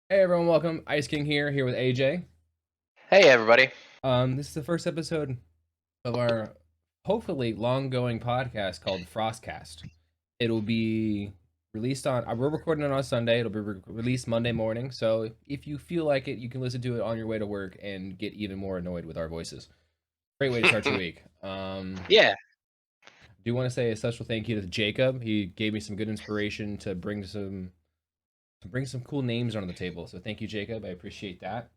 Hey everyone, welcome. Ice King here with AJ. Hey everybody. This is the first episode of our hopefully long-going podcast called FrostCast. It'll be released on. We're recording it on Sunday. It'll be released Monday morning. So if you feel like it, you can listen to it on your way to work and get even more annoyed with our voices. Great way to start your week. Yeah, Do want to say a special thank you to Jacob. He gave me some good inspiration to bring some cool names onto the table. So thank you, Jacob. I appreciate that.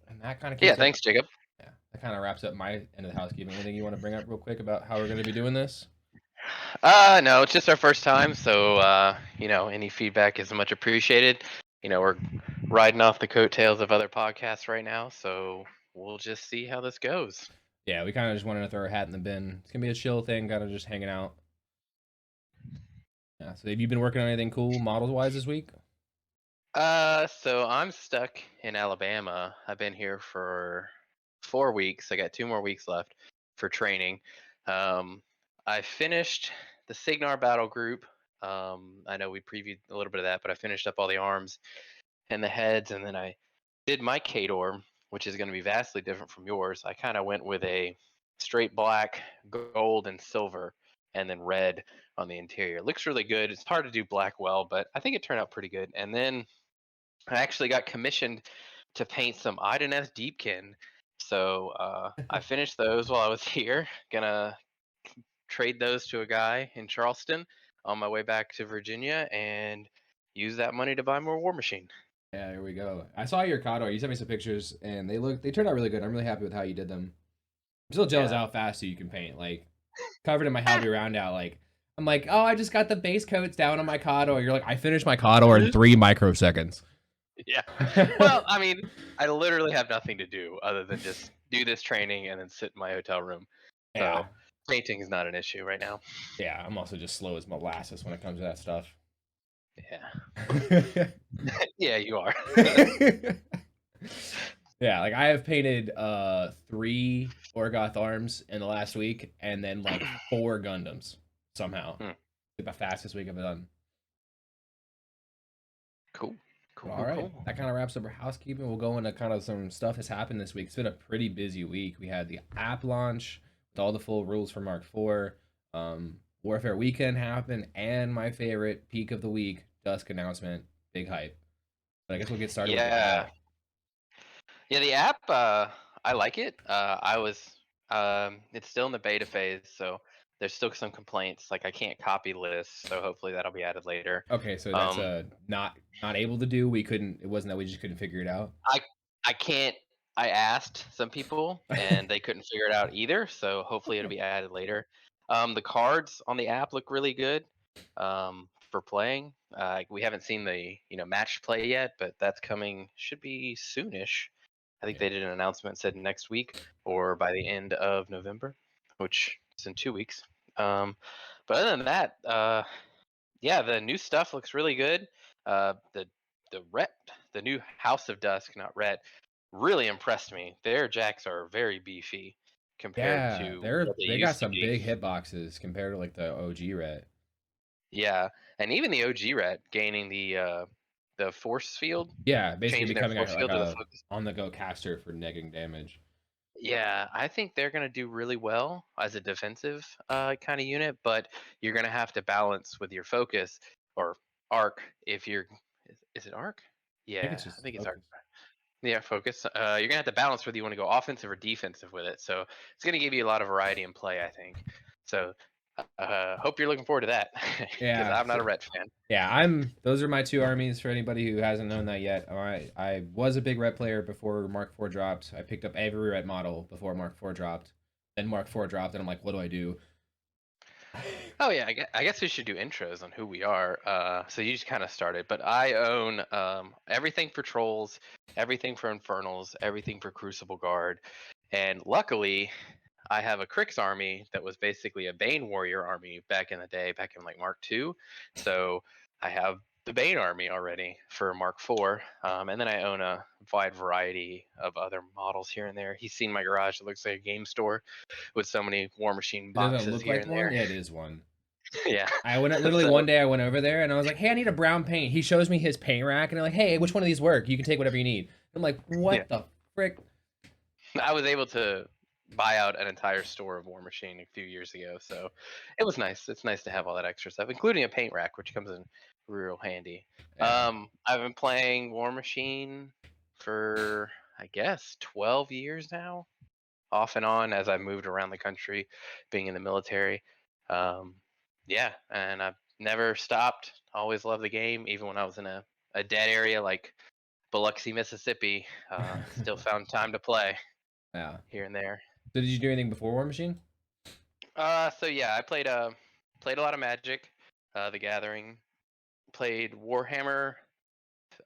And that kind of yeah. kicks up. Thanks, Jacob. Yeah, that kind of wraps up my end of the housekeeping. Anything you want to bring up real quick about how we're going to be doing this? No, it's just our first time, so any feedback is much appreciated. We're riding off the coattails of other podcasts right now, so we'll just see how this goes. Yeah, we kind of just wanted to throw our hat in the bin. It's gonna be a chill thing, kind of just hanging out. Yeah. So have you been working on anything cool models wise this week? So I'm stuck in Alabama. I've been here for 4 weeks. I got 2 more weeks left for training. Um, I finished the Signar battle group. I know we previewed a little bit of that, but I finished up all the arms and the heads, and then I did my Kador, which is going to be vastly different from yours. I kind of went with a straight black, gold, and silver, and then red on the interior. It looks really good. It's hard to do black well, but I think it turned out pretty good. And then I actually got commissioned to paint some Ideneth Deepkin. So I finished those while I was here. Gonna trade those to a guy in Charleston on my way back to Virginia and use that money to buy more War Machine. Yeah, there we go. I saw your Kato. You sent me some pictures, and they turned out really good. I'm really happy with how you did them. I'm still jealous Yeah. how fast you can paint. Like covered in my hobby round out. Like I'm like, oh, I just got the base coats down on my Kato. You're like, I finished my Kato in 3 microseconds. Yeah. Well, I mean, I literally have nothing to do other than just do this training and then sit in my hotel room. Yeah, So painting is not an issue right now. yeah. I'm also just slow as molasses when it comes to that stuff. Yeah. Yeah, you are. Yeah, like I have painted 3 Orgoth arms in the last week, and then like 4 Gundams somehow. Hmm. Like the fastest week I've done. Cool. Cool, All cool, right, cool. that kind of wraps up our housekeeping. We'll go into kind of some stuff that's happened this week. It's been a pretty busy week. We had the app launch with all the full rules for Mark IV. Warfare Weekend happened, and my favorite peak of the week, Dusk announcement. Big hype. But I guess we'll get started with the Yeah. app. Yeah, the app, I like it. It's still in the beta phase, so there's still some complaints. Like I can't copy lists, so hopefully that'll be added later. Okay, so that's Um, not able to do. We couldn't. It wasn't that we just couldn't figure it out. I I can't. I asked some people and they couldn't figure it out either. So hopefully it'll be added later. The cards on the app look really good for playing. We haven't seen the match play yet, but that's coming. Should be soonish. I think Yeah. they did an announcement said next week or by the end of November, which is in 2 weeks. Um, but other than that, yeah, the new stuff looks really good. The ret the new House of Dusk, not ret, really impressed me. Their jacks are very beefy compared Yeah, to what they they got used to some be. big hitboxes compared to like the OG red. Yeah, and even the OG ret gaining the force field, Yeah, basically changing their becoming force like field to the a focus. on the go caster for negging damage. Yeah, I think they're gonna do really well as a defensive kind of unit, but you're gonna have to balance with your focus or arc if you're. Is it arc? I think Yeah, it's I just think it's arc. focus. Yeah, focus. You're gonna have to balance whether you want to go offensive or defensive with it. So it's gonna give you a lot of variety in play, I think. So hope you're looking forward to that because Yeah, I'm not a Ret fan. yeah. I'm. Those are my two armies for anybody who hasn't known that yet. I was a big red player before Mark IV dropped. I picked up every red model before Mark IV dropped. Then Mark IV dropped, and I'm like, what do I do? Oh yeah, I guess we should do intros on who we are. So you just kind of started, but I own everything for trolls, everything for infernals, everything for Crucible Guard, and luckily I have a Crix army that was basically a Bane warrior army back in the day, back in like Mark II. So I have the Bane army already for Mark IV, and then I own a wide variety of other models here and there. He's seen my garage; it looks like a game store with so many War Machine It doesn't boxes look here like and one. there. Yeah, it is one. Yeah. I went literally So one day. I went over there and I was like, "Hey, I need a brown paint." He shows me his paint rack and I'm like, "Hey, which one of these work? You can take whatever you need." I'm like, yeah, "What the frick?" I was able to buy out an entire store of War Machine a few years ago, so it was nice. It's nice to have all that extra stuff, including a paint rack, which comes in real handy. Yeah, I've been playing War Machine for I guess 12 years now, off and on as I moved around the country, being in the military. Um, yeah, and I've never stopped. Always loved the game, even when I was in a dead area like Biloxi, Mississippi. Still found time to play yeah. here and there. So did you do anything before War Machine? So yeah, I played a lot of Magic, The Gathering. Played Warhammer,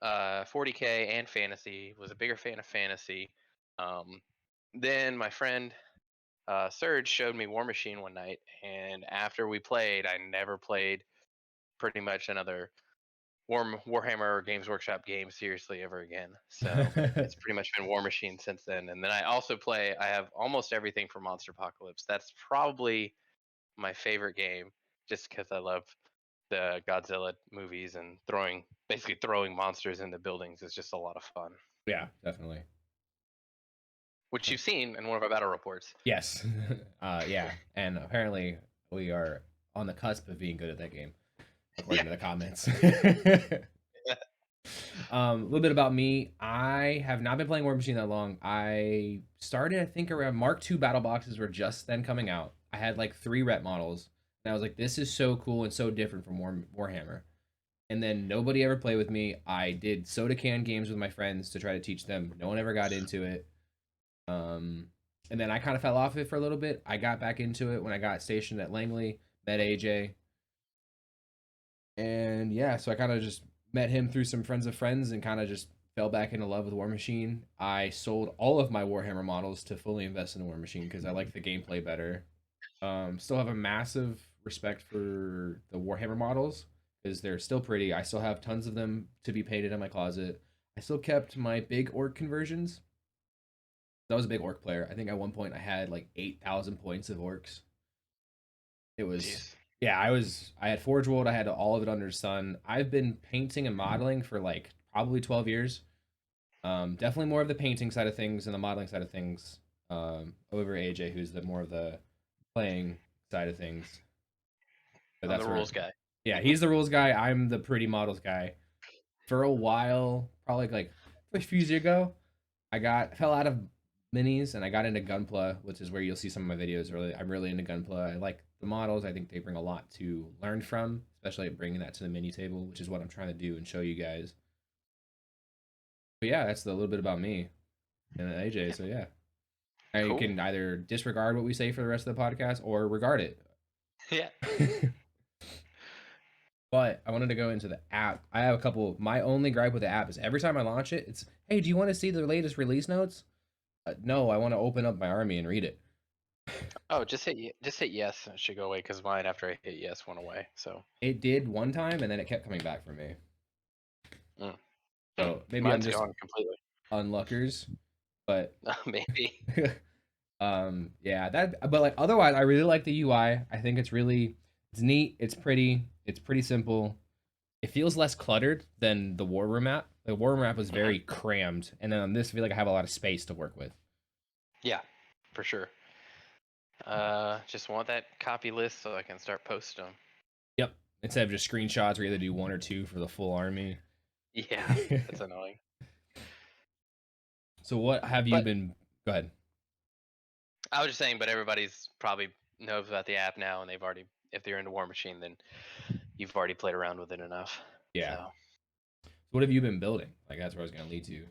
40K, and Fantasy. Was a bigger fan of Fantasy. Um, then my friend Serge showed me War Machine one night, and after we played, I never played pretty much another Warhammer or Games Workshop game seriously ever again. So it's pretty much been War Machine since then. And then I also play. I have almost everything for Monster Apocalypse. That's probably my favorite game, just because I love the Godzilla movies and basically throwing monsters into buildings is just a lot of fun. Yeah, definitely. Which you've seen in one of our battle reports. Yes. Yeah, and apparently we are on the cusp of being good at that game, Yeah. according to the comments. A little bit about me. I have not been playing War Machine that long. I started, I think, around Mark II battle boxes were just then coming out. I had like 3 rep models, and I was like, "This is so cool and so different from Warhammer." And then nobody ever played with me. I did soda can games with my friends to try to teach them. No one ever got into it. Um, and then I kind of fell off it for a little bit. I got back into it when I got stationed at Langley, met AJ, and yeah, so I kind of just met him through some friends of friends and kind of just fell back into love with War Machine. I sold all of my Warhammer models to fully invest in War Machine because I like the gameplay better. Still have a massive respect for the Warhammer models because they're still pretty. I still have tons of them to be painted in my closet. I still kept my big orc conversions. I was a big orc player. I think at one point I had like 8,000 points of orcs. It was, Jeez. yeah, I had Forge World. I had all of it under the sun. I've been painting and modeling for like probably 12 years. Definitely more of the painting side of things and the modeling side of things. Over AJ, who's the more of the playing side of things. But I'm the that's where, rules guy. yeah, he's the rules guy. I'm the pretty models guy. For a while, probably like a few years ago, fell out of minis and I got into Gunpla, which is where you'll see some of my videos. I'm really into Gunpla. I like the models. I think they bring a lot to learn from, especially bringing that to the mini table, which is what I'm trying to do and show you guys. But yeah, that's a little bit about me and AJ. Yeah. So yeah, now you Cool. can either disregard what we say for the rest of the podcast or regard it. Yeah. But I wanted to go into the app. I have a couple. My only gripe with the app is every time I launch it, it's, "Hey, do you want to see the latest release notes?" No, I want to open up my army and read it. Oh, just hit yes, and it should go away. Because mine, after I hit yes, went away. So It did one time, and then it kept coming back for me. mm. So maybe I'm Mine's just gone completely. unluckers, but Maybe. yeah, that. But like otherwise, I really like the UI. I think it's neat. It's pretty. It's pretty simple. It feels less cluttered than the War Room app. The War Room app was Mhm. very crammed, and then on this, I feel like I have a lot of space to work with. Yeah, for sure. Just want that copy list so I can start posting them. Yep. Instead of just screenshots, we either do 1 or 2 for the full army. Yeah, that's annoying. So what have you But been? Go ahead. I was just saying, but everybody's probably knows about the app now, and they've already, if they're into War Machine, then you've already played around with it enough. Yeah. So, So what have you been building? Like that's where I was gonna lead to.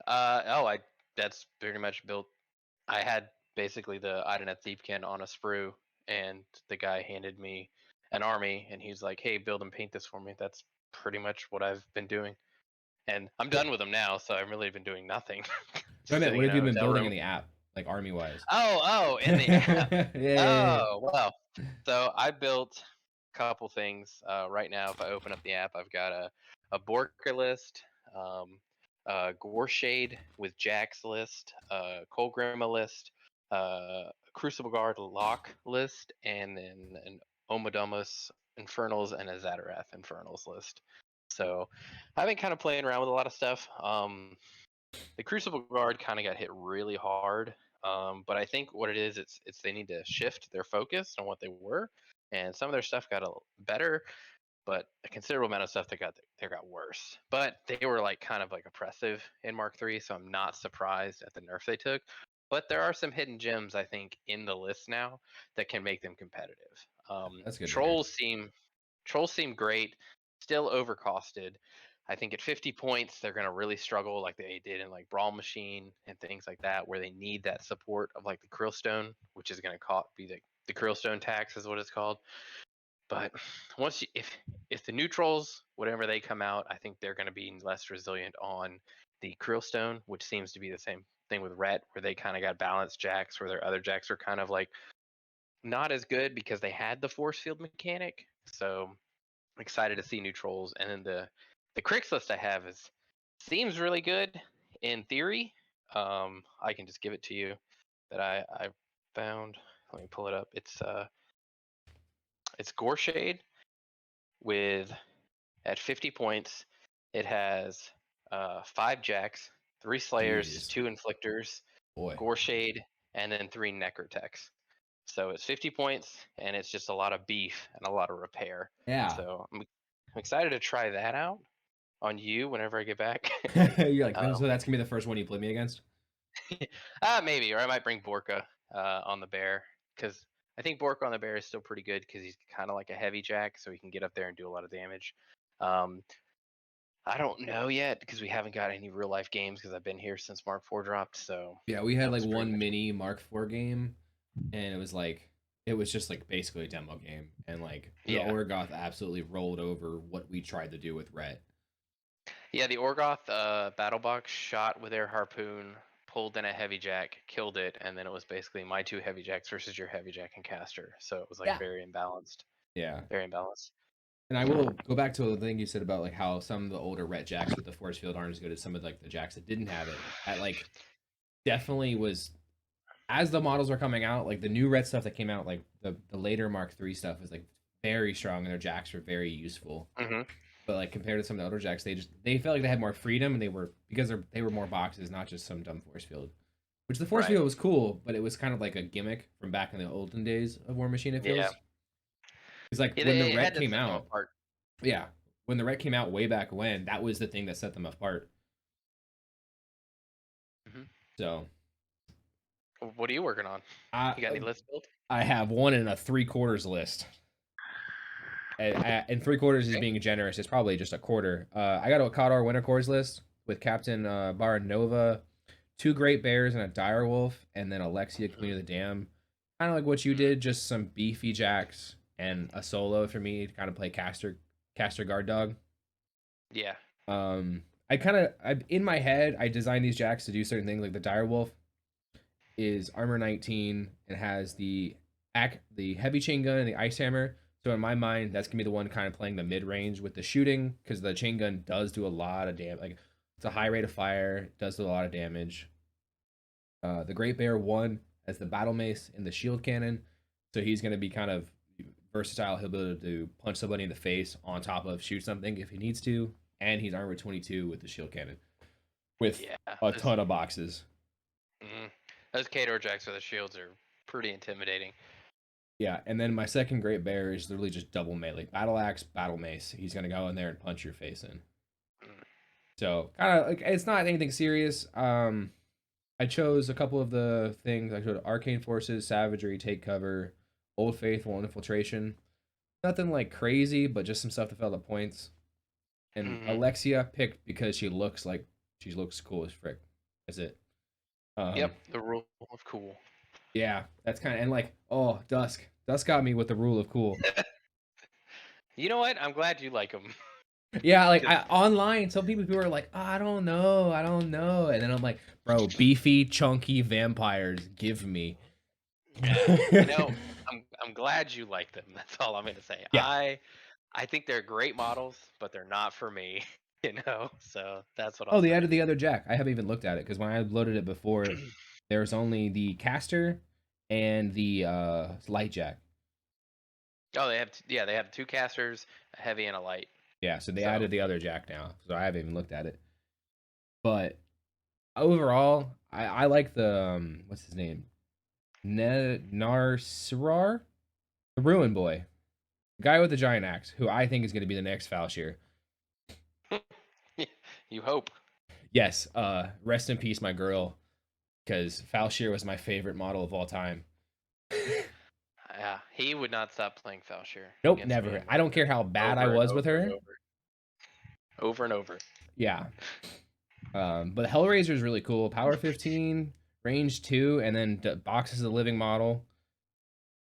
oh, that's pretty much built. I had basically the Idonet Thiefkin on a sprue, and the guy handed me an army, and he's like, "Hey, build and paint this for me." That's pretty much what I've been doing, and I'm done with them now, so I've really been doing nothing, No, I just meant, sitting what in have you a been hotel building room. in the app, like army wise? Oh, in the app. Yeah. Oh, well. So I built a couple things. Right now, if I open up the app, I've got a Borka list, a Gorshade with Jack's list, a Colgrima list, a Crucible Guard lock list, and then an Omodamus Infernals and a Zatarath Infernals list. So I've been kind of playing around with a lot of stuff. The Crucible Guard kind of got hit really hard, but I think what it is, it's they need to shift their focus on what they were, and some of their stuff got better, but a considerable amount of stuff that got worse. But they were like kind of like oppressive in Mark III, so I'm not surprised at the nerf they took. But there are some hidden gems I think in the list now that can make them competitive. That's good to hear. Trolls seem great, still overcosted. I think at 50 points they're gonna really struggle like they did in like Brawl Machine and things like that, where they need that support of like the Krillstone, which is gonna be the Krillstone tax is what it's called. But if the neutrals, whatever they come out, I think they're going to be less resilient on the Krillstone, which seems to be the same thing with Ret, where they kind of got balanced jacks, where their other jacks are kind of like not as good because they had the force field mechanic. So I'm excited to see neutrals. And then the Crix list I have seems really good in theory. I can just give it to you that I found. Let me pull it up. It's Gorshade with at 50 points, it has 5 jacks, 3 slayers, Jeez, 2 inflictors, boy. Gorshade, and then 3 necrotechs. So it's 50 points, and it's just a lot of beef and a lot of repair. Yeah. So I'm excited to try that out on you whenever I get back. You're like, um, so that's gonna be the first one you play me against? maybe, or I might bring Borka on the bear because I think Borka on the bear is still pretty good because he's kind of like a heavy jack, so he can get up there and do a lot of damage. Um, I don't know yet because we haven't got any real life games because I've been here since Mark IV dropped. So Yeah, we had that like was pretty one much. mini Mark IV game, and it was just like basically a demo game, and like the Yeah, Orgoth absolutely rolled over what we tried to do with Rhett. yeah. The Orgoth battle box shot with their harpoon, pulled in a heavy jack, killed it, and then it was basically my 2 heavy jacks versus your heavy jack and caster. So it was like Yeah. very imbalanced, Yeah. very imbalanced. And I will go back to the thing you said about like how some of the older Rhett jacks with the force field aren't as good as some of like the jacks that didn't have it. That like definitely was as the models were coming out, like the new red stuff that came out, like the later Mark III stuff was like very strong and their jacks were very useful. Hmm. But like compared to some of the older jacks, they felt like they had more freedom and they were because they were more boxes, not just some dumb force field. Which the force Right. field was cool, but it was kind of like a gimmick from back in the olden days of War Machine. It Yeah. feels it's like Yeah. when the They red had to came set them out. apart. Yeah, when the red came out way back when, that was the thing that set them apart. Hmm. So What are you working on? I You got any list built? I have one in a 3/4 list. And 3/4 is Okay. being generous. It's probably just a quarter. I got a Kadar Winter Cores list with Captain Baranova, 2 Great Bears and a Dire Wolf, and then Alexia Queen of the Dam. Kind of like what you did, just some beefy jacks and a solo for me to kind of play caster guard dog. Yeah. I in my head I designed these jacks to do certain things. Like the Dire Wolf is armor 19 and has the heavy chain gun and the ice hammer. So in my mind, that's gonna be the one kind of playing the mid range with the shooting because the chain gun does do a lot of damage. Like it's a high rate of fire, does do a lot of damage. The Great Bear one has the battle mace and the shield cannon, so he's gonna be kind of versatile. He'll be able to punch somebody in the face on top of shoot something if he needs to, and he's armor 22 with the shield cannon with Yeah. a ton of boxes. Mhm. Those Kador jacks with the shields are pretty intimidating. Yeah, and then my second Great Bear is literally just double melee, battle axe, battle mace. He's gonna go in there and punch your face in. Mm. So kind of like it's not anything serious. I chose a couple of the things. I chose Arcane Forces, Savagery, Take Cover, Old Faithful, and Infiltration. Nothing like crazy, but just some stuff that fell at points. And Mhm. Alexia picked because she looks cool as frick. That's it. Um, Yep, the rule of cool. yeah, that's kind of and like oh Dusk. Dusk got me with the rule of cool. You know what? I'm glad you like them. Yeah, like Because online, some people are like, oh, I don't know, and then I'm like, bro, beefy, chunky vampires, give me. you know, I'm glad you like them. That's all I'm gonna say. Yeah. I think they're great models, but they're not for me. So that's what I'll Oh, they say. added the other jack. I haven't even looked at it because when I loaded it before, there's only the caster and the light jack. Oh, yeah, they have two casters, a heavy and a light. Yeah, so they So added the other jack now, so I haven't even looked at it. But overall, I like the what's his name, Narsirar, the Ruin Boy, the guy with the giant axe, who I think is going to be the next Falshir. you hope. Yes, rest in peace, my girl, because Falshir was my favorite model of all time. Yeah, he would not stop playing Falshir Nope, against me never. in I don't Magic care how bad I over and was with over and her. over, over and over. Yeah, but Hellraiser is really cool. Power 15, range 2, and then box is a living model.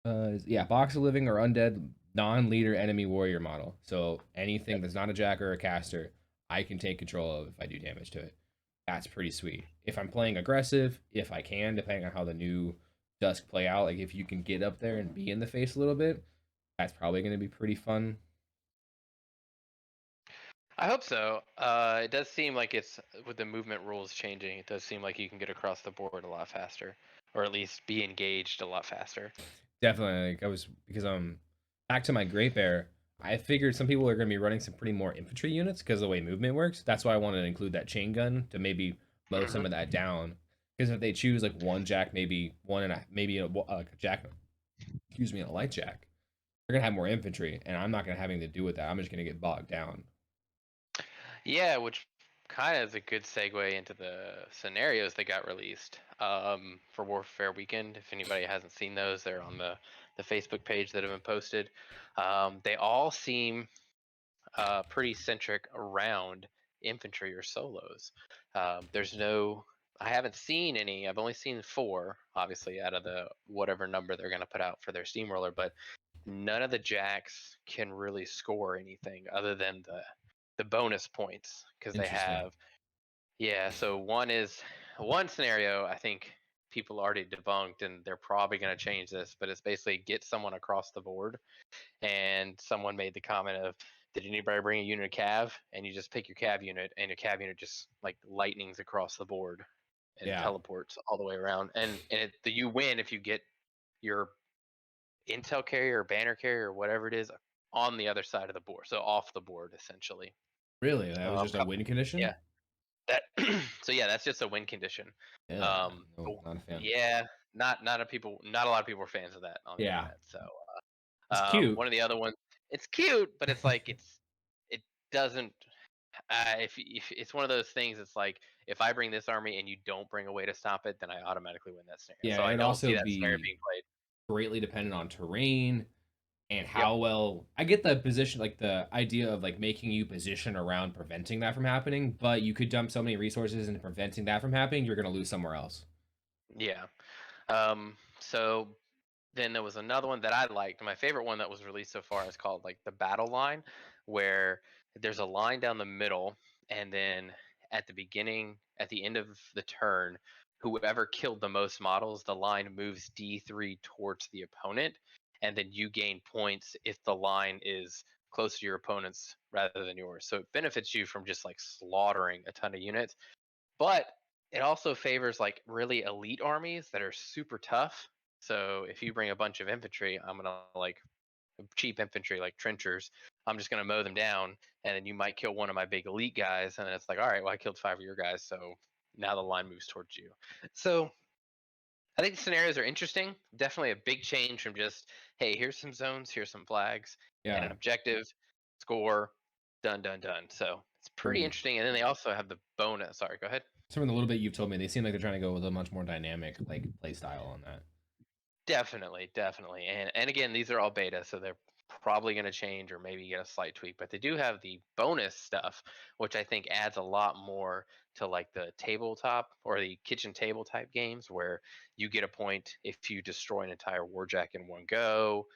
Yeah, box of living or undead non-leader enemy warrior model. So anything that's not a jacker or a caster, I can take control of if I do damage to it. That's pretty sweet. If I'm playing aggressive, if I can, depending on how the new dusk play out, like if you can get up there and be in the face a little bit, that's probably going to be pretty fun. I hope so. It does seem like it's with the movement rules changing. It does seem like you can get across the board a lot faster, or at least be engaged a lot faster. Definitely, like I was because back to my Great Bear. I figured some people are going to be running some pretty more infantry units because of the way movement works. That's why I wanted to include that chain gun to maybe mow some Hmm. of that down. Because if they choose like one jack, maybe one and a maybe like a jack, excuse me, and a light jack, they're gonna have more infantry, and I'm not gonna have anything to do with that. I'm just gonna get bogged down. Yeah, which kind of is a good segue into the scenarios that got released for Warfare Weekend. If anybody hasn't seen those, they're on the Facebook page that have been posted. They all seem pretty centric around infantry or solos. There's no, I haven't seen any. I've only seen four, obviously, out of the whatever number they're going to put out for their steamroller, but none of the jacks can really score anything other than the bonus points because they Interesting. have, yeah. So one scenario I think people already debunked and they're probably going to change this, but it's basically get someone across the board, and someone made the comment of, did anybody bring a unit of cav? And you just pick your cav unit, and your cav unit just like lightnings across the board and Yeah. teleports all the way around. You win if you get your intel carrier or banner carrier or whatever it is on the other side of the board, so off the board essentially. Really, that was Um, just a win yeah, condition. that so yeah, that's just a win condition. Yeah. Um, No, not a fan. yeah, not a lot of people are fans of that on the Yeah, internet. So it's cute. one of the other ones, it's cute, but it's like it doesn't. If it's one of those things, it's like if I bring this army and you don't bring a way to stop it, then I automatically win that scenario. Yeah, So I it'd don't see also that scenario be being played. greatly dependent on terrain and Yep. how well I get the position, like the idea of like making you position around preventing that from happening, but you could dump so many resources into preventing that from happening, you're gonna lose somewhere else. Yeah. So then there was another one that I liked. My favorite one that was released so far is called like the battle line, where there's a line down the middle, and then at the end of the turn, whoever killed the most models, the line moves D3 towards the opponent, and then you gain points if the line is close to your opponent's rather than yours. So it benefits you from just like slaughtering a ton of units, but it also favors like really elite armies that are super tough. So if you bring a bunch of infantry, I'm gonna like cheap infantry like trenchers. I'm just gonna mow them down, and then you might kill one of my big elite guys, and then it's like, all right, well I killed five of your guys, so now the line moves towards you. So I think the scenarios are interesting. Definitely a big change from just, hey, here's some zones, here's some flags, and Yeah, an objective, score, done, done, done. So it's pretty from interesting. And then they also have the bonus. Sorry, go ahead. from the little bit you've told me, they seem like they're trying to go with a much more dynamic like play style on that. Definitely, definitely. And again, these are all beta, so they're probably going to change or maybe get a slight tweak, but they do have the bonus stuff, which I think adds a lot more to like the tabletop or the kitchen table type games where you get a point if you destroy an entire warjack in one go.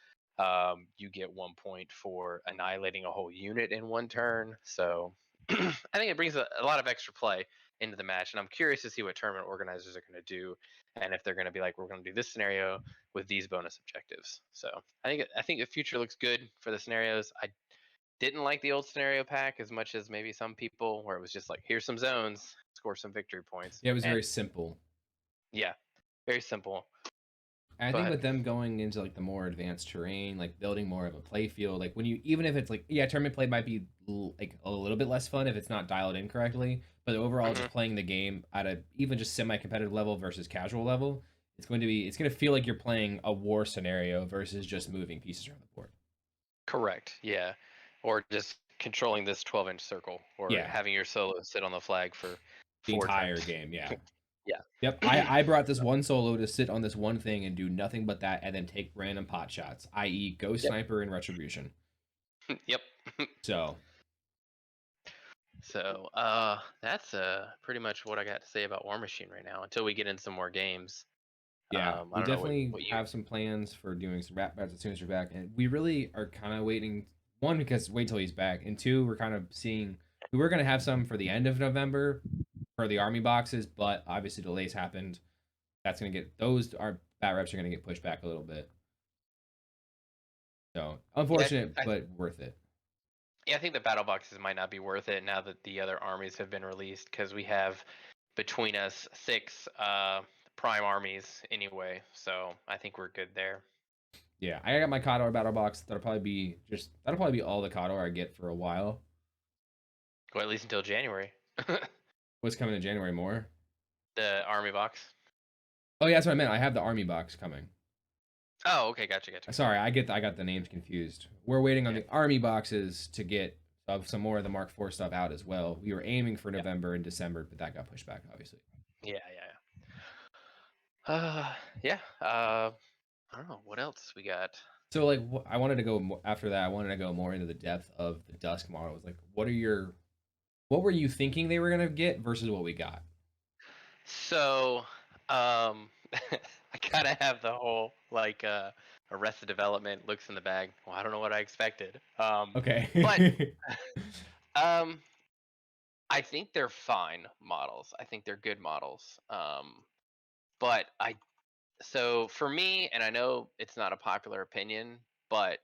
You get 1 point for annihilating a whole unit in one turn. So I think it brings a lot of extra play into the match, and I'm curious to see what tournament organizers are going to do, and if they're going to be like, we're going to do this scenario with these bonus objectives. So I think the future looks good for the scenarios. I didn't like the old scenario pack as much as maybe some people, where it was just like, here's some zones, score some victory points, Yeah, it was and very simple. yeah, very simple. I Go think ahead. with them going into like the more advanced terrain, like building more of a play field, like when you even if it's like yeah, tournament play might be like a little bit less fun if it's not dialed in correctly, but overall Hmm. just playing the game at a even just semi-competitive level versus casual level, it's going to feel like you're playing a war scenario versus just moving pieces around the board. Correct. Yeah. Or just controlling this 12-inch circle, or Yeah, having your solo sit on the flag for the four entire turns. game, yeah. Yeah. Yep, I brought this one solo to sit on this one thing and do nothing but that and then take random pot shots, i.e. Ghost Yep. Sniper and Retribution. Yep. So, So, that's pretty much what I got to say about War Machine right now. Until we get in some more games. yeah, I we don't know what definitely you. have some plans for doing some rap bats as soon as you're back, and we really are kind of waiting. One, because wait till he's back, and two, we're kind of seeing we were gonna have some for the end of November for the army boxes, but obviously delays happened. That's gonna get those our bat reps are gonna get pushed back a little bit. So Yeah, unfortunate, but worth it. yeah, I think the battle boxes might not be worth it now that the other armies have been released, because we have between us six prime armies anyway. So I think we're good there. Yeah, I got my Kador battle box. That'll probably be all the Kador I get for a while. Well, at least until January. What's coming in January more? The army box. Oh yeah, that's what I meant. I have the army box coming. Oh, okay, gotcha, gotcha, gotcha. I got the names confused. We're waiting on Yeah, the army boxes to get of some more of the Mark IV stuff out as well. We were aiming for yeah, November and December, but that got pushed back, obviously. yeah, yeah. Yeah. I don't know what else we got. So like, I wanted to go more, after that. I wanted to go more into the depth of the Dusk models. Like, what were you thinking they were gonna get versus what we got? So, I kind of have the whole like Arrested Development looks in the bag. Well, I don't know what I expected. But Okay. um, I think they're fine models. I think they're good models. But so for me, and I know it's not a popular opinion, but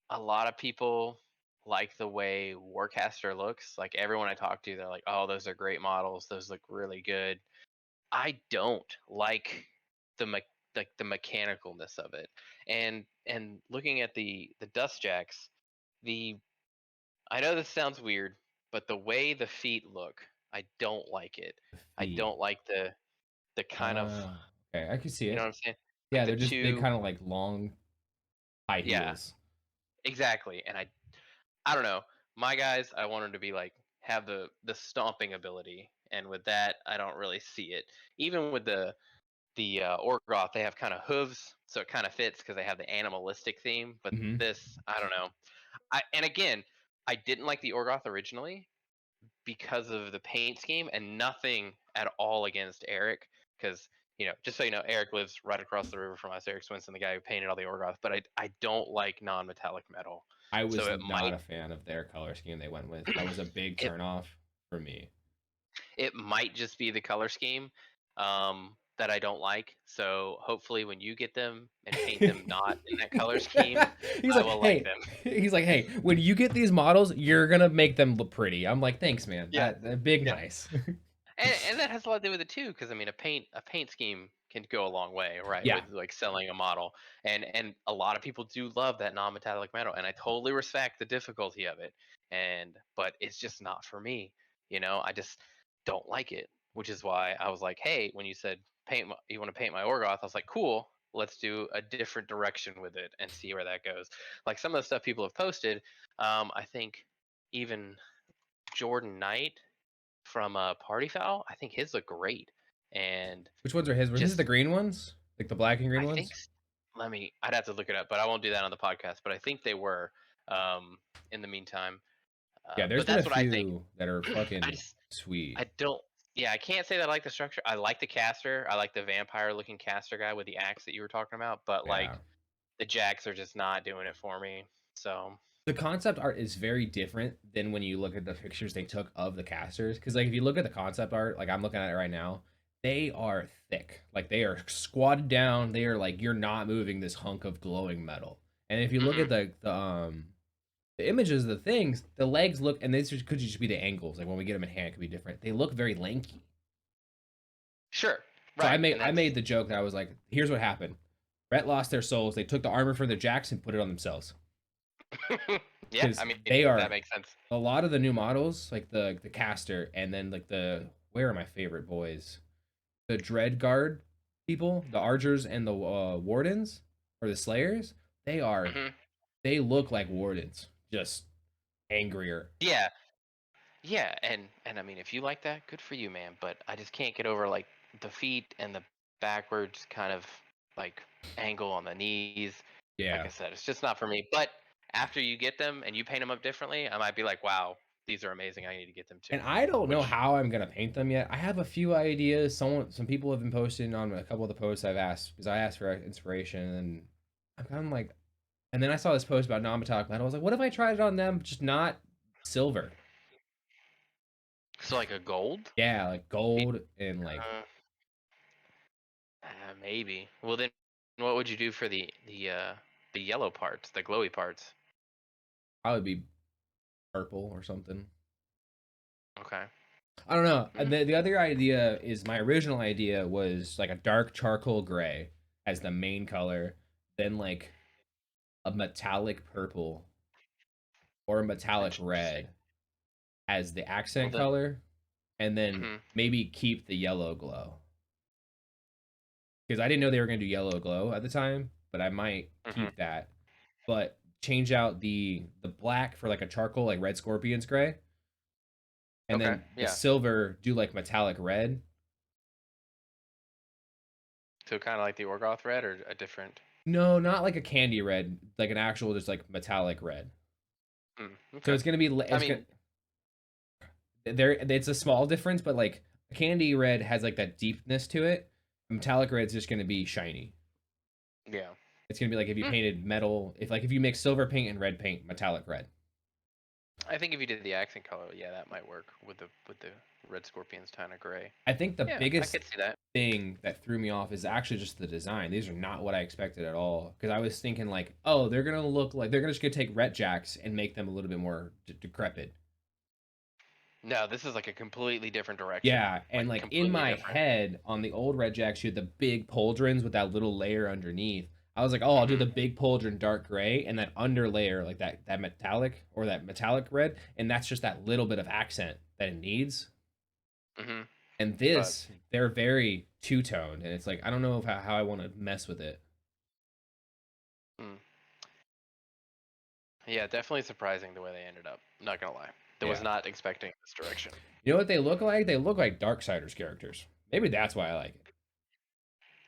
a lot of people like the way Warcaster looks. Like everyone I talk to, they're like, "Oh, those are great models. Those look really good." I don't like the like the mechanicalness of it. And looking at the Dust Jacks, the I know this sounds weird, but the way the feet look, I don't like it. The I feet. don't like the kind of, Oh, okay. I can see you know it. what I'm saying? Like Yeah, the they're just big, two, kind of like long high yeah, heels. exactly. And I don't know. My guys, I want them to be like have the stomping ability, and with that, I don't really see it. Even with the Orgoth, they have kind of hooves, so it kind of fits because they have the animalistic theme. But Hmm. this, I don't know. And again, I didn't like the Orgoth originally because of the paint scheme, and nothing at all against Eric, because just so you know, Eric lives right across the river from us. Eric Swinson, the guy who painted all the Orgoth, but I don't like non-metallic metal, I so was it not might a fan of their color scheme they went with. That was a big it turnoff for me. it might just be the color scheme that I don't like. So hopefully, when you get them and paint them not in that color scheme, he's I like, will like hey, them. he's like, hey, when you get these models, you're gonna make them look pretty. I'm like, thanks, man. Yeah, That big yeah. nice. And that has a lot to do with it too, because I mean, a paint scheme can go a long way, right? Yeah, With like selling a model, and a lot of people do love that non-metallic metal, and I totally respect the difficulty of it. But it's just not for me. I just don't like it, which is why I was like, hey, when you said you want to paint my Orgoth, I was like, cool. Let's do a different direction with it and see where that goes. Like some of the stuff people have posted, I think even Jordan Knight from Party Foul. I think his look great, and which ones are his? Were his the just green ones, like the black and green I think ones? let me. I'd have to look it up, but I won't do that on the podcast. But I think they were. In the meantime, Yeah, there's but been a that's what I think. few that are I fucking just sweet. I don't. Yeah, I can't say that I like the structure. I like the caster. I like the vampire looking caster guy with the axe that you were talking about. But Yeah. like the jacks are just not doing it for me. So The concept art is very different than when you look at the pictures they took of the casters. Because like if you look at the concept art, like I'm looking at it right now, they are thick. Like they are squatted down. They are like you're not moving this hunk of glowing metal. And if you look hmm at the images of the things, the legs look, and this could just be the angles. Like when we get them in hand, it could be different. They look very lanky. sure, So right, and I that's made the joke that I was like, here's what happened. Rhett lost their souls. They took the armor from the Jacks and put it on themselves Yeah, I because mean they that are makes sense. a lot of the new models, like the caster, and then like the where are my favorite boys? The Dread Guard people, the Archers and the Wardens or the Slayers. They are Hmm. they look like Wardens, just angrier. Yeah, yeah, and I mean, if you like that, good for you, man. But I just can't get over like the feet and the backwards kind of like angle on the knees. Like Yeah. I said, it's just not for me. But after you get them and you paint them up differently, I might be like, wow, these are amazing. I need to get them too. And I don't know Which how I'm gonna paint them yet. I have a few ideas. Some people have been posting on a couple of the posts I've asked because I asked for inspiration, and I'm kind of like, and then I saw this post about non-metallic metal. I was like, what if I tried it on them, just not silver? so like a gold. Yeah, like Be- gold and like Uh, maybe. Well then, what would you do for the yellow parts, the glowy parts? probably be purple or something. Okay. I don't know. Mm, The other idea is my original idea was like a dark charcoal gray as the main color, then like a metallic purple or a metallic interesting. red as the Well accent then. color, and then Hmm. maybe keep the yellow glow because I didn't know they were gonna do yellow glow at the time, but I might Hmm. keep that, but change out the black for like a charcoal like red scorpions gray, and Okay. then the Yeah. silver do like metallic red. So kind of like the Orgoth red or a different. No, not like a candy red, like an actual just like metallic red. So Okay. it's gonna be I it's gonna mean, there. It's a small difference, but like candy red has like that deepness to it. Metallic red's just gonna be shiny. yeah. It's gonna be like if you Hmm. painted metal, if you mix silver paint and red paint, metallic red. I think if you did the accent color, yeah, that might work with the red scorpions kind of gray. I think the Yeah, I biggest could see that. thing that threw me off is actually just the design. These are not what I expected at all. Because I was thinking like, oh, they're gonna look like they're gonna just gonna take ret jacks and make them a little bit more decrepit. No, this is like a completely different direction. Yeah, and Like like in completely my different. head on the old red jacks, you had the big pauldrons with that little layer underneath. I was like, oh, I'll do Hmm. the big pauldron dark gray and that under layer like that metallic or that metallic red, and that's just that little bit of accent that it needs. Hmm. And But this, they're very two toned, and it's like I don't know if how I want to mess with it. mm, yeah, definitely surprising the way they ended up. Not gonna lie, I was Yeah, not expecting this direction. you know what they look like? They look like Darksiders characters. Maybe that's why I like it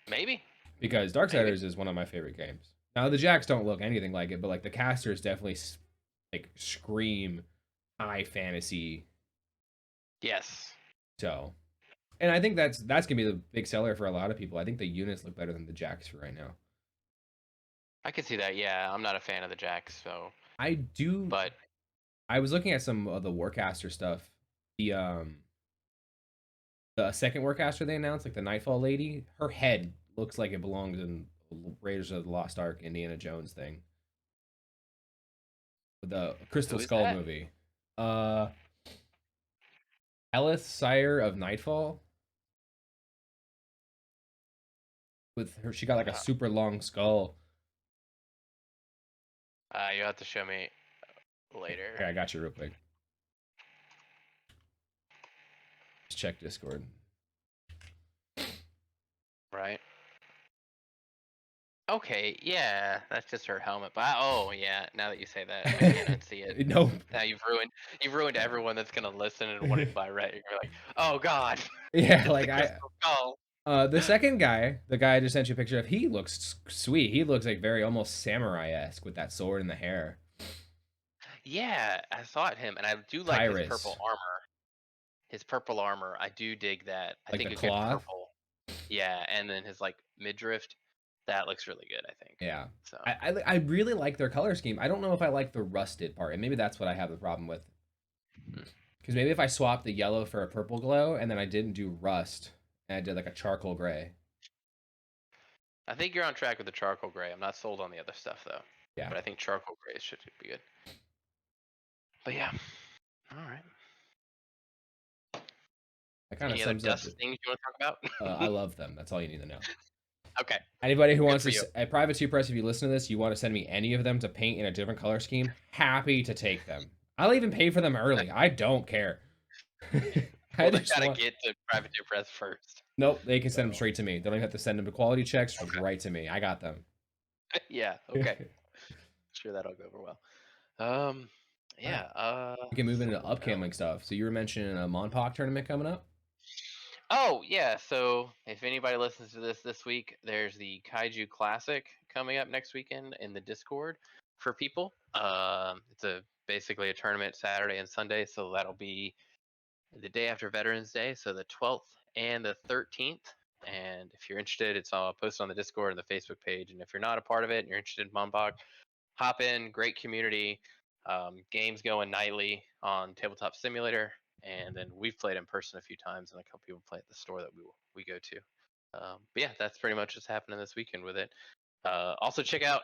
Maybe, because maybe. Darksiders is one of my favorite games. Now the Jacks don't look anything like it, but like the casters definitely like scream high fantasy. Yes, So, and I think that's gonna be the big seller for a lot of people. I think the units look better than the Jacks for right now. I could see that. Yeah, I'm not a fan of the jacks, so I do. but I was looking at some of the Warcaster stuff. The second Warcaster they announced, like the Nightfall lady, her head looks like it belongs in Raiders of the Lost Ark, Indiana Jones thing, with the Crystal who is Skull that? movie. Uh, Elith, Sire of Nightfall, with her, she got like a Uh, super long skull. you have to show me later, Okay, I got you real quick. Just check Discord. right? Okay, yeah, that's just her helmet. But oh yeah, now that you say that, I can't unsee it. Nope. Now you've ruined everyone that's gonna listen and wanted to buy Red. You're like, oh god, Yeah, it's the like I crystal skull. the second guy, the guy I just sent you a picture of, he looks sweet. He looks like very almost samurai-esque with that sword and the hair. Yeah, I thought him, and I do like his purple Tyrus, armor. His purple armor, I do dig that. I like the think a good cloth. purple. Yeah, and then his like midriff, that looks really good. I think Yeah. so. I really like their color scheme. I don't know if I like the rusted part, and maybe that's what I have the problem with. Hmm. Because maybe if I swapped the yellow for a purple glow, and then I didn't do rust, and I did like a charcoal gray. I think you're on track with the charcoal gray. I'm not sold on the other stuff though, Yeah, but I think charcoal gray should be good. But yeah, all right. that kind of Any other sums up. dust things you want to talk I about? love them. That's all you need to know. Okay, Anybody who good wants for to, you. a private two press, if you listen to this, you want to send me any of them to paint in a different color scheme, happy to take them. I'll even pay for them early. I don't care. I Well, they just gotta want. get to private press first. Nope, they can So send them straight to me. They don't even have to send them to quality checks, just okay, right to me. I got them. yeah, okay. Sure, that'll go over well. Um, All right, yeah. we can move So into what else? upcoming stuff. So you were mentioning a Monpok tournament coming up. Oh yeah. So if anybody listens to this week, there's the Kaiju Classic coming up next weekend in the Discord for people. It's a basically a tournament Saturday and Sunday, so that'll be the day after Veterans Day, so the 12th and the 13th. And if you're interested, it's all posted on the Discord and the Facebook page. And if you're not a part of it and you're interested in Monbach, hop in. Great community. Games going nightly on Tabletop Simulator, and then we've played in person a few times, and a couple people play at the store that we go to. But yeah, that's pretty much what's happening this weekend with it. Also check out.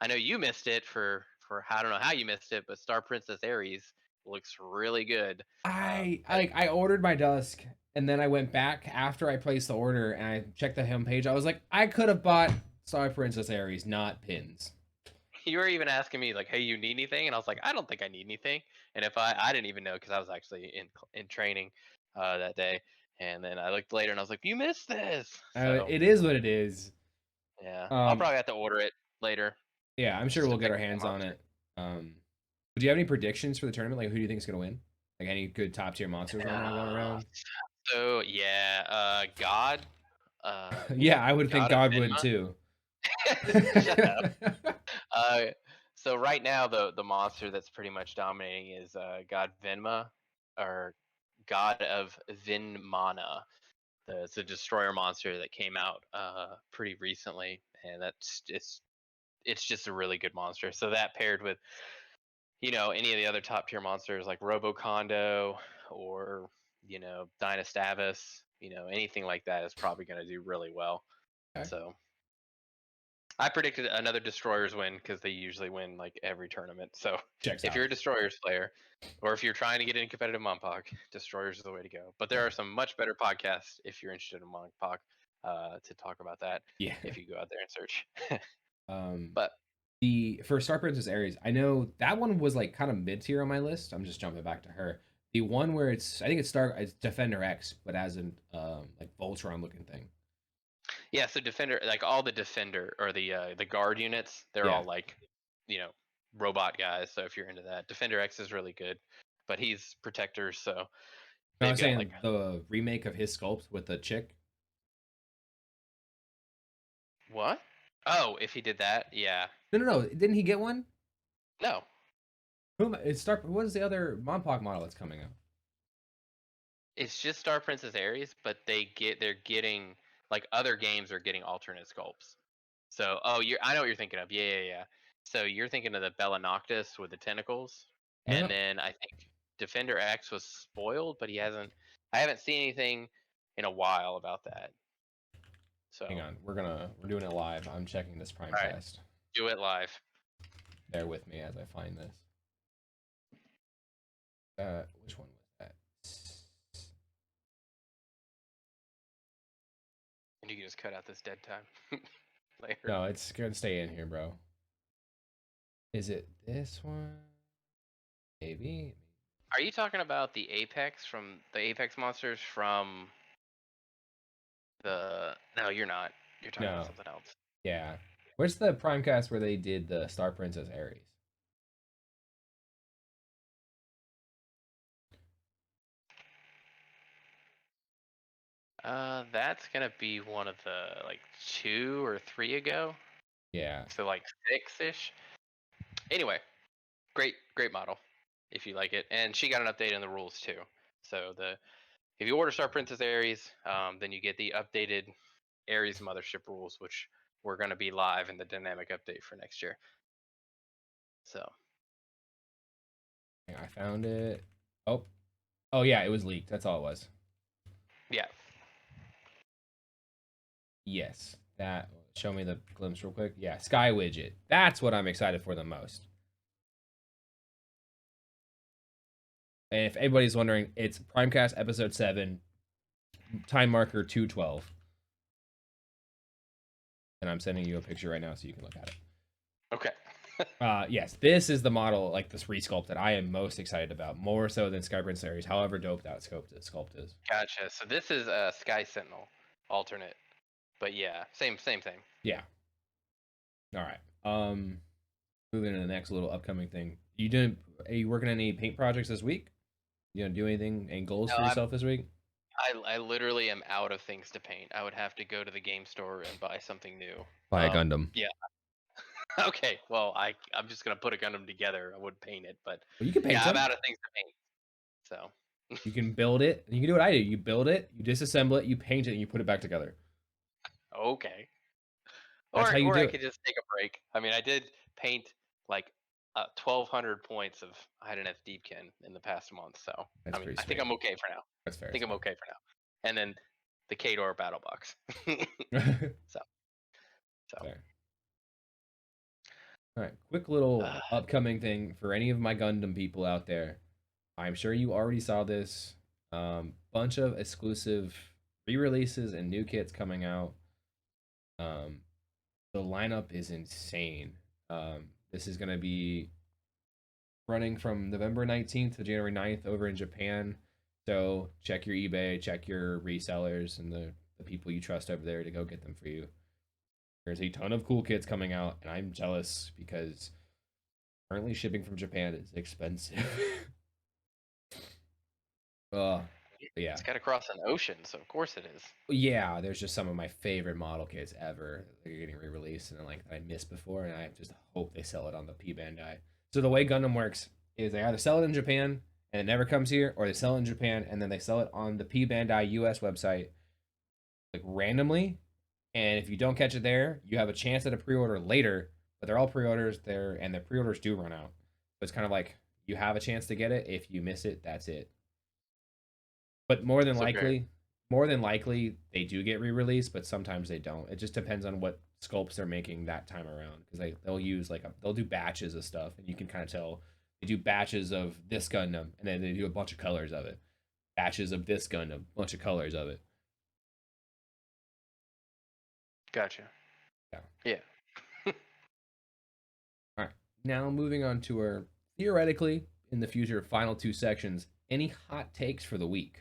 I know you missed it for I don't know how you missed it, but Star Princess Aries looks really good. I ordered my dusk and then I went back after I placed the order and I checked the homepage. I was like, I could have bought Star Princess Aries, not pins. You were even asking me like, "Hey, you need anything?" And I was like, "I don't think I need anything." And if I didn't even know because I was actually in training that day. And then I looked later and I was like, "You missed this." So It is what it is. yeah, I'll Um, probably have to order it later yeah, I'm sure just to we'll get pick our up the hands on monster. it. Um, but do you have any predictions for the tournament? Like, who do you think is gonna win? Like, any good top tier monsters right now going Uh, around? so yeah, Yeah, I would think God of God would too. Vinma. Shut up. Uh, so right now the monster that's pretty much dominating is God Venma or God of Vinmana. It's a destroyer monster that came out pretty recently, and it's just a really good monster. So that paired with any of the other top tier monsters like Robocondo or Dynastavis, anything like that is probably going to do really well. Okay, So I predicted another Destroyers win because they usually win like every tournament. So checks if out. you're a Destroyers player, or if you're trying to get in competitive Monpok, Destroyers is the way to go. But there are some much better podcasts if you're interested in Monpok to talk about that Yeah. if you go out there and search. Um, But the for Star Princess Aries, I know that one was like kind of mid tier on my list. I'm just jumping back to her. The one where I think it's Defender X, but as an like Voltron looking thing. yeah, so Defender, like all the Defender or the guard units, they're Yeah. all like, you know, robot guys. So if you're into that, Defender X is really good, but he's protectors, so No, I they've was got like saying the remake of his sculpt with the chick. what? Oh, if he did that, yeah. No, no, no. Didn't he get one? No, It's Star. What is the other Monpok model that's coming out? it's just Star Princess Aries, but they're getting like other games are getting alternate sculpts. So I know what you're thinking of. Yeah, yeah, yeah. So you're thinking of the Bella Noctis with the tentacles, No, and no. then I think Defender X was spoiled, but he hasn't. I haven't seen anything in a while about that. So Hang all on. We're doing it live. I'm checking this right, Primecast. do it live, Bear with me as I find this. Which one was that? and you can just cut out this dead time later. No, it's gonna stay in here, bro. Is it this one? Maybe. Are you talking about the Apex monsters from the? No, you're not. You're talking about No. something else. Yeah. Where's the Primecast where they did the Star Princess Aries? That's gonna be one of the like 2 or 3 ago, Yeah. so like 6-ish. Anyway, great model if you like it, and she got an update in the rules too. So if you order Star Princess Aries, then you get the updated Aries mothership rules, which were gonna be live in the dynamic update for next year. So I found it. Oh. Oh yeah, it was leaked. That's all it was. yeah, Yes. That show me the glimpse real quick. Yeah, Sky Widget. That's what I'm excited for the most. And if anybody's wondering, it's Primecast episode 7, time marker 212. I'm sending you a picture right now so you can look at it. Okay. Yes, this is the model, like this resculpt that I am most excited about, more so than Skyprint series. However dope that sculpt is. Gotcha. So this is a Sky Sentinel alternate, but yeah, same thing. Yeah. All right. Moving to the next little upcoming thing. You doing? Are you working on any paint projects this week? You gonna do anything? Any goals No, for yourself this week? I literally am out of things to paint. I would have to go to the game store and buy something new. Buy a Gundam. Yeah. Okay. Well, I'm just gonna put a Gundam together. I would paint it, but Well, you can paint yeah, I'm them. out of things to paint. So You can build it. You can do what I do. You build it, you disassemble it, you paint it, and you put it back together. okay. That's how you Or do I it. could just take a break. I mean, I did paint like 1,200 points of Heideneth Deepkin in the past month, so That's I mean, pretty I think sweet. I'm okay for now. That's fair. I That's think I'm okay for now. And then the Kador battle box. fair. so so Fair. All right, quick little upcoming thing for any of my Gundam people out there. I'm sure you already saw this. Bunch of exclusive re-releases and new kits coming out. Um, the lineup is insane. This is gonna be running from November 19th to January 9th over in Japan. So check your eBay, check your resellers and the people you trust over there to go get them for you. There's a ton of cool kits coming out, and I'm jealous because currently shipping from Japan is expensive. uh, yeah. it's got to cross an ocean, so of course it is. Yeah, there's just some of my favorite model kits ever that are getting re-released and like I missed before, and I just hope they sell it on the P Bandai. So the way Gundam works is they either sell it in Japan and it never comes here, or they sell it in Japan and then they sell it on the P Bandai US website like randomly. And if you don't catch it there, you have a chance at a pre-order later. But they're all pre-orders there, and the pre-orders do run out. So it's kind of like you have a chance to get it. If you miss it, that's it. But So very more than likely, they do get re-released, but sometimes they don't. It just depends on what sculpts they're making that time around, because they'll use they'll do batches of stuff, and you can kind of tell they do batches of this Gundam, and then they do a bunch of colors of it. Batches of this Gundam, bunch of colors of it. gotcha. Yeah. Yeah. All right. Now moving on to our theoretically in the future final two sections. Any hot takes for the week?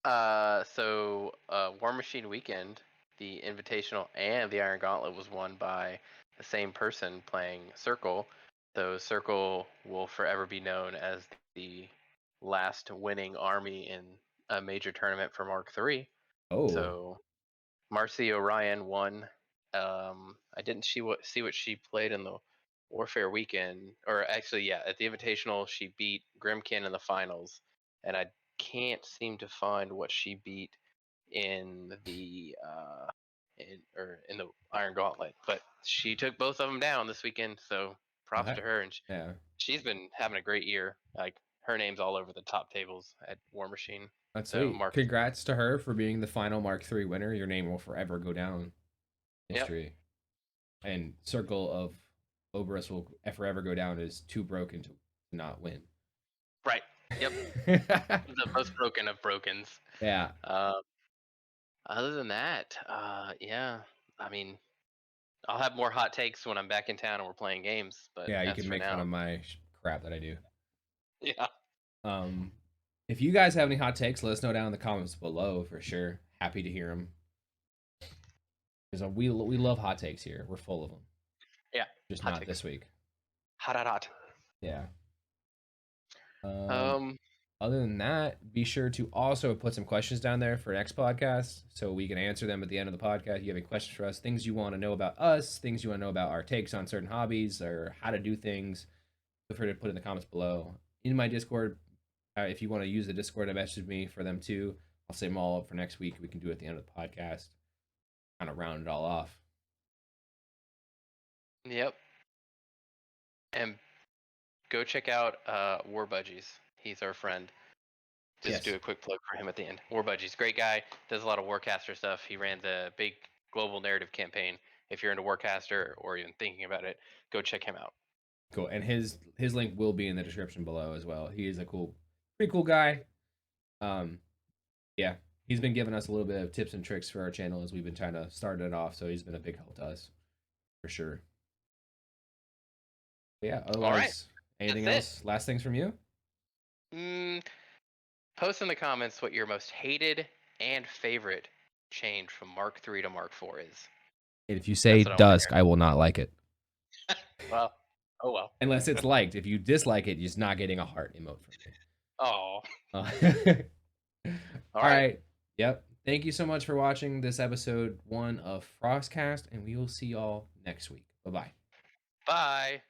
War Machine Weekend, the Invitational and the Iron Gauntlet was won by the same person playing Circle. So Circle will forever be known as the last winning army in a major tournament for Mark III. Oh, So Marcy Orion won. I didn't see what she played in the Warfare Weekend, or actually, yeah, at the Invitational, she beat Grimkin in the finals, and I can't seem to find what she beat in the in the Iron Gauntlet, but she took both of them down this weekend, so props to that, her, and yeah, she's been having a great year. Like her name's all over the top tables at War Machine. that's So sweet. Mark, Congrats to her for being the final Mark III winner. Your name will forever go down in yep, history. And Circle of Oberus will forever go down as too broken to not win. right, yep, the most broken of brokens. Yeah, Um, Other than that, yeah, I mean, I'll have more hot takes when I'm back in town and we're playing games. But yeah. You as can for make fun now, of my crap that I do. yeah, Um, if you guys have any hot takes, let us know down in the comments below for sure. Happy to hear them because we love hot takes here. We're full of them. yeah, Just hot not takes, this week. hot, hot, hot. Yeah. Um, Um, Other than that, be sure to also put some questions down there for next podcast so we can answer them at the end of the podcast. You have any questions for us, things you want to know about us, things you want to know about our takes on certain hobbies or how to do things, feel free to put in the comments below. In my Discord, if you want to use the Discord, message me for them too. I'll save them all up for next week. We can do it at the end of the podcast, kind of round it all off. yep, and go check out War Budgies. He's our friend. Just do Yes. a quick plug for him at the end. War Budgies, great guy. Does a lot of Warcaster stuff. He ran the big global narrative campaign. If you're into Warcaster or even thinking about it, go check him out. Cool. And his link will be in the description below as well. He is a pretty cool guy. Um, yeah. he's been giving us a little bit of tips and tricks for our channel as we've been trying to start it off. So he's been a big help to us for sure. But yeah. All right, Otherwise, anything that's else? Last things from you? Post in the comments what your most hated and favorite change from Mark III to Mark IV is. And if you say That's what I want to dusk, I will not like it. Well, oh well. Unless it's liked. If you dislike it, you're just not getting a heart emote from me. Oh. Uh, All all right. right. Yep. Thank you so much for watching this episode 1 of FrostCast, and we will see y'all next week. Bye bye. Bye.